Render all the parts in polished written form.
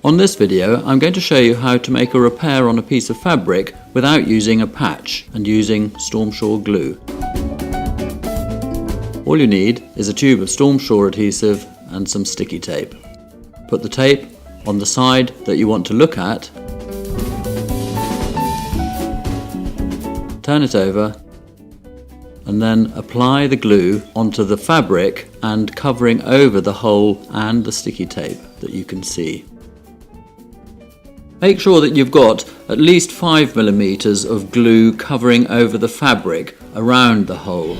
On this video, I'm going to show you how to make a repair on a piece of fabric without using a patch and using Stormsure glue. All you need is a tube of Stormsure adhesive and some sticky tape. Put the tape on the side that you want to look at, turn it over, and then apply the glue onto the fabric and covering over the hole and the sticky tape that you can see. Make sure that you've got at least 5mm of glue covering over the fabric around the hole.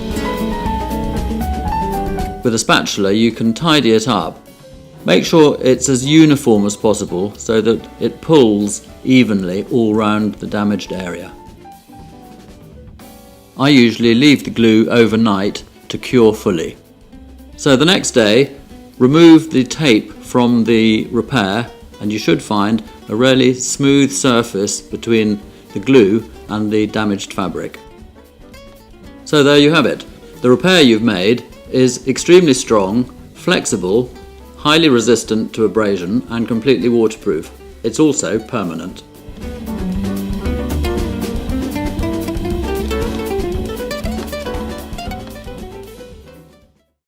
With a spatula you can tidy it up. Make sure it's as uniform as possible so that it pulls evenly all round the damaged area. I usually leave the glue overnight to cure fully. So the next day, remove the tape from the repair and you should find a really smooth surface between the glue and the damaged fabric. So there you have it. The repair you've made is extremely strong, flexible, highly resistant to abrasion and completely waterproof. It's also permanent.